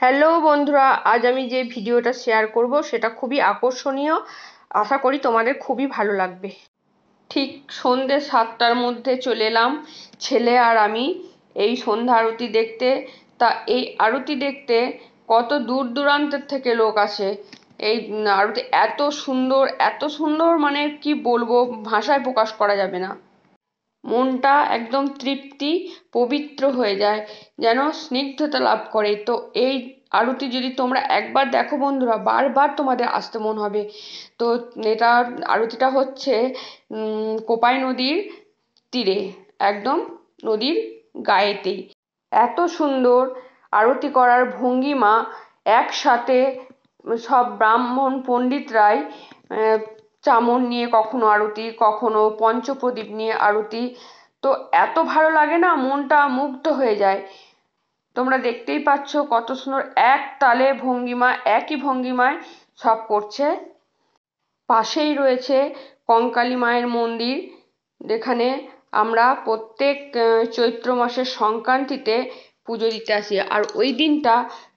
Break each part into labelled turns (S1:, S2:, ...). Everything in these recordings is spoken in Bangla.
S1: হ্যালো বন্ধুরা, আজ আমি যে ভিডিওটা শেয়ার করব সেটা খুবই আকর্ষণীয়। আশা করি তোমাদের খুবই ভালো লাগবে। ঠিক সন্ধে 7টার মধ্যে চলে এলাম ছেলে আর আমি এই সন্ধ্যা আরতি দেখতে। তা এই আরতি দেখতে কত দূর দূরান্তের থেকে লোক আসে। এই আরতি এত সুন্দর, এত সুন্দর, মানে কি বলবো, ভাষায় প্রকাশ করা যাবে না। মনটা একদম তৃপ্তি, পবিত্র হয়ে যায়, যেন স্নিগ্ধতা লাভ করে। তো এই আরতি যদি তোমরা একবার দেখো বন্ধুরা, বারবার তোমাদের আসতে মন হবে। তো এটা আরতিটা হচ্ছে কোপাই নদীর তীরে, একদম নদীর গায়েতেই। এত সুন্দর আরতি করার ভঙ্গিমা, একসাথে সব ব্রাহ্মণ পণ্ডিতরাই চামর নিয়ে কখনো আরতি, কখনো পঞ্চপ্রদীপ নিয়ে আরতি। তো এত ভালো লাগে না, মনটা মুগ্ধ হয়ে যায়। তোমরা দেখতেই পাচ্ছ কত সুন্দর এক তালে ভঙ্গিমা, একই ভঙ্গিমায় সব করছে। পাশেই রয়েছে কঙ্কালী মায়ের মন্দির, যেখানে আমরা প্রত্যেক চৈত্র মাসের সংক্রান্তিতে পুজো দিতে আসি। আর ওই দিনটা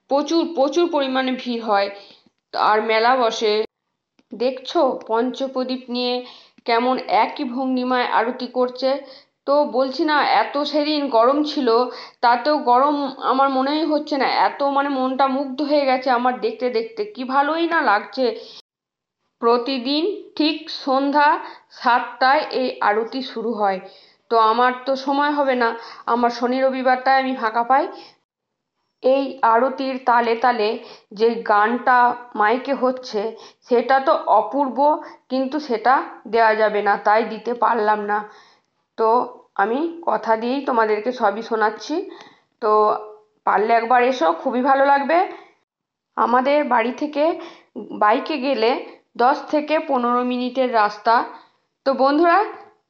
S1: প্রচুর প্রচুর পরিমাণে ভিড় হয় আর মেলা বসে। দেখছো পঞ্চপ্রদীপ নিয়ে কেমন একই ভঙ্গিমায় আরতি করছে। তো বলছি না, এত সেদিন গরম ছিল, তাতেও গরম আমার মনেই হচ্ছে না। এত মানে মনটা মুগ্ধ হয়ে গেছে আমার, দেখতে দেখতে কি ভালোই না লাগছে। প্রতিদিন ঠিক সন্ধ্যা 7টায় এই আরতি শুরু হয়। তো আমার তো সময় হবে না, আমার শনি রবিবারটায় আমি ফাঁকা পাই। এই আরতির তালে তালে যে গানটা মাইকে হচ্ছে সেটা তো অপূর্ব, কিন্তু সেটা দেওয়া যাবে না, তাই দিতে পারলাম না। তো আমি কথা দিয়েই তোমাদেরকে সবই শোনাচ্ছি। তো পারলে একবার এসো, খুবই ভালো লাগবে। আমাদের বাড়ি থেকে বাইকে গেলে 10 থেকে 15 মিনিটের রাস্তা। তো বন্ধুরা,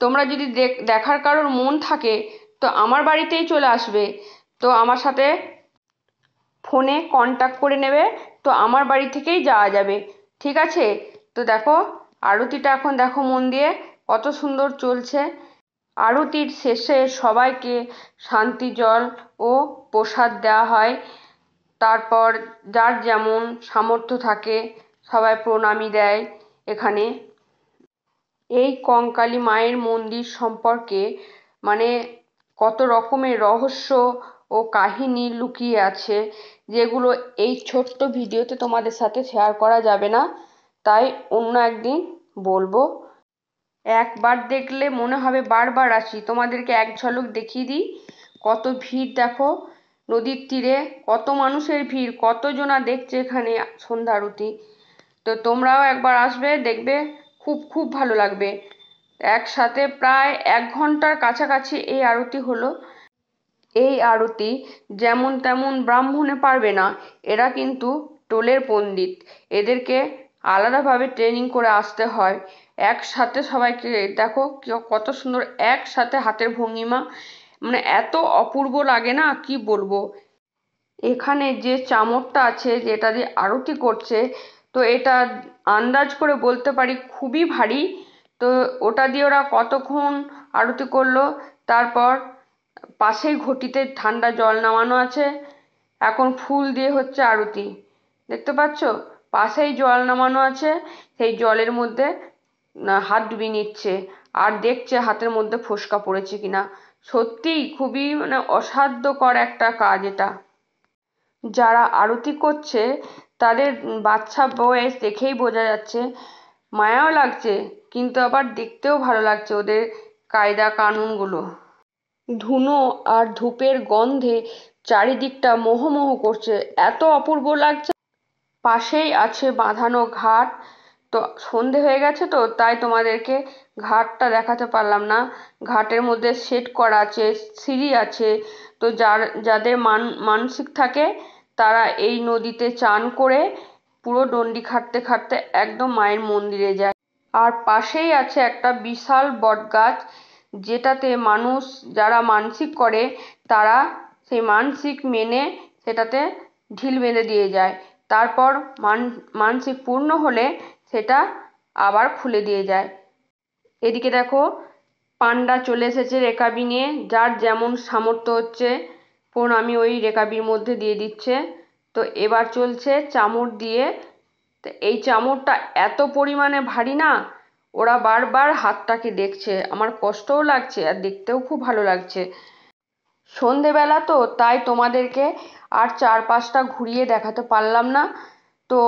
S1: তোমরা যদি দেখার কারোর মন থাকে তো আমার বাড়িতেই চলে আসবে। তো আমার সাথে ফোনে কন্ট্যাক্ট করে নেবে, তো আমার বাড়ি থেকেই যাওয়া যাবে, ঠিক আছে? তো দেখো আরতিটা এখন দেখো মন দিয়ে, কত সুন্দর চলছে। আরতির শেষে সবাইকে শান্তি জল ও প্রসাদ দেওয়া হয়। তারপর যার যেমন সামর্থ্য থাকে সবাই প্রণামী দেয় এখানে। এই কঙ্কালী মায়ের মন্দির সম্পর্কে মানে কত রকমের রহস্য ও কাহিনী লুকিয়ে আছে, যেগুলো এই ছোট্ট ভিডিওতে তোমাদের সাথে শেয়ার করা যাবে না, তাই অন্য একদিন বলবো। একবার দেখলে মনে হবে বারবার আসি। তোমাদেরকে এক ঝলক দেখিয়ে দিই, কত ভিড় দেখো নদীর তীরে, কত মানুষের ভিড়, কতজনা দেখছে এখানে সন্ধ্যা আরতি। তো তোমরাও একবার আসবে, দেখবে খুব খুব ভালো লাগবে। একসাথে প্রায় 1 ঘন্টার কাছাকাছি এই আরতি হলো। এই আরতি যেমন তেমন ব্রাহ্মণে পারবে না, এরা কিন্তু টোলের পণ্ডিত, এদেরকে আলাদাভাবে ট্রেনিং করে আসতে হয়। একসাথে সবাইকে দেখো কত সুন্দর একসাথে হাতের ভঙ্গিমা, মানে এত অপূর্ব লাগে না, কি বলবো। এখানে যে চামরটা আছে যেটা দিয়ে আরতি করছে, তো এটা আন্দাজ করে বলতে পারি খুবই ভারী। তো ওটা দিয়ে ওরা কতক্ষণ আরতি করলো। তারপর পাশেই ঘটিতে ঠান্ডা জল নামানো আছে, এখন ফুল দিয়ে হচ্ছে আরতি, দেখতে পাচ্ছ? পাশেই জল নামানো আছে, সেই জলের মধ্যে হাত ডুবিয়ে নিচ্ছে আর দেখছে হাতের মধ্যে ফোস্কা পড়েছে কিনা। সত্যিই খুবই মানে অসাধ্যকর একটা কাজ এটা। যারা আরতি করছে তাদের বাচ্চা বয়স দেখেই বোঝা যাচ্ছে, মায়াও লাগছে কিন্তু আবার দেখতেও ভালো লাগছে ওদের কায়দা কানুনগুলো। ধুনো আর ধূপের গন্ধে চারিদিকটা মোহমোহ করছে, এত অপূর্ব লাগছে। পাশেই আছে বাঁধানো ঘাট। তো সন্ধে হয়ে গেছে, তো তাই তোমাদেরকে ঘাটটা দেখাতে পারলাম না। ঘাটের মধ্যে সেট করা আছে, সিঁড়ি আছে। তো যাদের মানসিক থাকে তারা এই নদীতে চান করে পুরো ডন্ডি খাটতে খাটতে একদম মায়ের মন্দিরে যায়। আর পাশেই আছে একটা বিশাল বটগাছ, যেটাতে মানুষ যারা মানসিক করে তারা সেই মানসিক মেনে সেটাতে ঢিল বেঁধে দিয়ে যায়। তারপর মানসিক পূর্ণ হলে সেটা আবার খুলে দিয়ে যায়। এদিকে দেখো পান্ডা চলে এসেছে রেকাবি নিয়ে, যার যেমন সামর্থ্য হচ্ছে প্রণামী ওই রেকাবির মধ্যে দিয়ে দিচ্ছে। তো এবার চলছে চামর দিয়ে। তো এই চামরটা এত পরিমাণে ভারী না, ওরা বারবার হাতটাকে দেখছে, আমার কষ্টও লাগছে আর দেখতেও খুব ভালো লাগছে। সন্ধেবেলা তো তাই তোমাদেরকে আর চারপাশটা ঘুরিয়ে দেখাতে পারলাম না। তো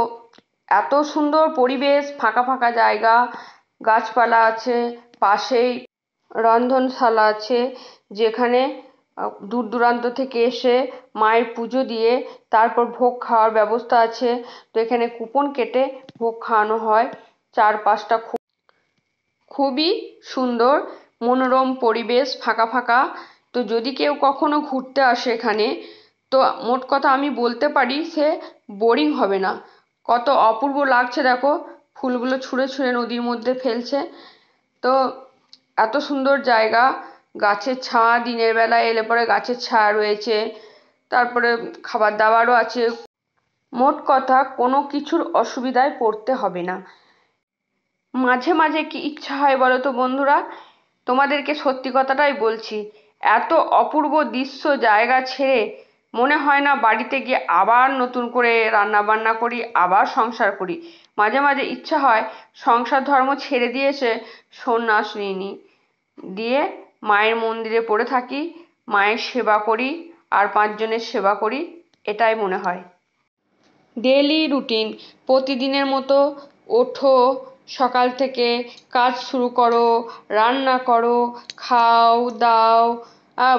S1: এত সুন্দর পরিবেশ, ফাঁকা ফাঁকা জায়গা, গাছপালা আছে, পাশেই রন্ধনশালা আছে, যেখানে দূর দূরান্ত থেকে এসে মায়ের পুজো দিয়ে তারপর ভোগ খাওয়ার ব্যবস্থা আছে। তো এখানে কুপন কেটে ভোগ খাওয়ানো হয়। চারপাশটা খুবই সুন্দর, মনোরম পরিবেশ, ফাঁকা ফাঁকা। তো যদি কেউ কখনো ঘুরতে আসে এখানে, তো মোট কথা আমি বলতে পারি সে বোরিং হবে না। কত অপূর্ব লাগছে দেখো, ফুলগুলো ছুঁড়ে ছুঁড়ে নদীর মধ্যে ফেলছে। তো এত সুন্দর জায়গা, গাছের ছায়া, দিনের বেলা এলে পরে গাছের ছায়া রয়েছে, তারপরে খাবার দাবারও আছে। মোট কথা কোনো কিছুর অসুবিধায় পড়তে হবে না। মাঝে মাঝে কি ইচ্ছা হয় বলো তো বন্ধুরা, তোমাদেরকে সত্যি কথাটাই বলছি, এত অপূর্ব দৃশ্য জায়গা ছেড়ে মনে হয় না বাড়িতে গিয়ে আবার নতুন করে রান্না বান্না করি, আবার সংসার করি। মাঝে মাঝে ইচ্ছা হয় সংসার ধর্ম ছেড়ে দিয়ে এসে সন্ন্যাস নিয়ে নিই, দিয়ে মায়ের মন্দিরে পড়ে থাকি, মায়ের সেবা করি আর পাঁচজনের সেবা করি, এটাই মনে হয়। ডেইলি রুটিন, প্রতিদিনের মতো ওঠো, সকাল থেকে কাজ শুরু করো, রান্না করো, খাও দাও,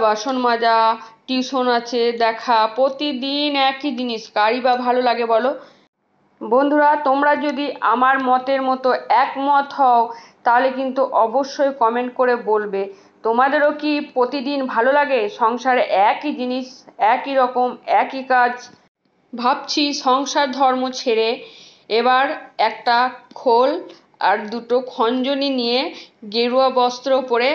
S1: বাসন মাজা, টিউশন আছে দেখা, প্রতিদিন একই জিনিস, কারই বা ভালো লাগে বলো। বন্ধুরা, তোমরা যদি আমার মতের মতো একমত হও তাহলে কিন্তু অবশ্যই কমেন্ট করে বলবে তোমাদেরও কি প্রতিদিন ভালো লাগে সংসারে একই জিনিস, একই রকম, একই কাজ। ভাবছি সংসার ধর্ম ছেড়ে এবার একটা খোল আর দুটো খঞ্জনি নিয়ে গেরুয়া বস্ত্র পরে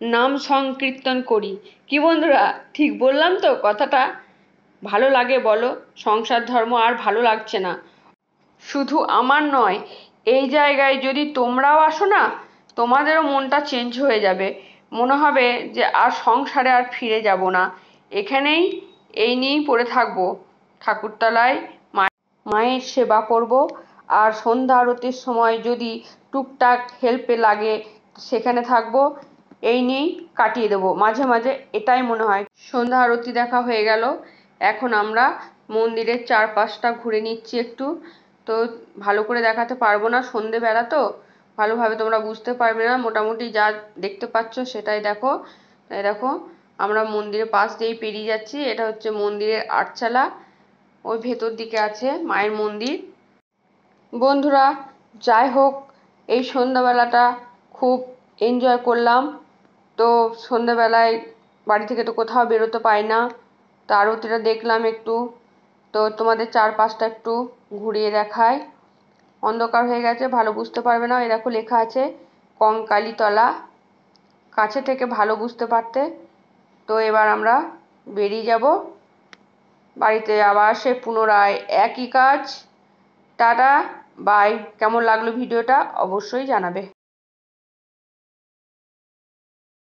S1: নাম সংকীর্তন করি। কি বন্ধুরা, ঠিক বললাম তো কথাটা? ভালো লাগে বলো? সংসার ধর্ম আর ভালো লাগছে না। শুধু আমার নয়, এই জায়গায় যদি তোমরাও আসো না, তোমাদেরও মনটা চেঞ্জ হয়ে যাবে, মনে হবে যে আর সংসারে আর ফিরে যাব না, এখানেই এই নিয়েই পড়ে থাকবো, ঠাকুরতলায় মায়ের সেবা করব, আর সন্ধ্যা আরতির সময় যদি টুকটাক হেল্পে লাগে সেখানে থাকবো, এই নিয়েই কাটিয়ে দেবো মাঝে মাঝে, এটাই মনে হয়। সন্ধ্যা আরতি দেখা হয়ে গেল, এখন আমরা মন্দিরের চারপাশটা ঘুরে নিচ্ছি একটু। তো ভালো করে দেখাতে পারবো না, সন্ধেবেলা তো ভালোভাবে তোমরা বুঝতে পারবে না, মোটামুটি যা দেখতে পাচ্ছ সেটাই দেখো। তাই দেখো, আমরা মন্দিরের পাশ দিয়েই পেরিয়ে যাচ্ছি, এটা হচ্ছে মন্দিরের আটচালা, ওই ভেতর দিকে আছে মায়ের মন্দির। বন্ধুরা, যাই হোক, এই সন্ধ্যাবেলাটা খুব এনজয় করলাম। তো সন্ধ্যাবেলায় বাড়ি থেকে তো কোথাও বেরোতে পাই না, তো আরতিটা দেখলাম একটু। তো তোমাদের চারপাশটা একটু ঘুরিয়ে দেখায়, অন্ধকার হয়ে গেছে ভালো বুঝতে পারবে না, এই দেখো লেখা আছে কঙ্কালীতলা, কাছে থেকে ভালো বুঝতে পারতে। তো এবার আমরা বেরিয়ে যাব বাড়িতে, আবার সে পুনরায় একই কাজ। Tata, bye. কেমন লাগলো ভিডিওটা অবশ্যই জানাবে।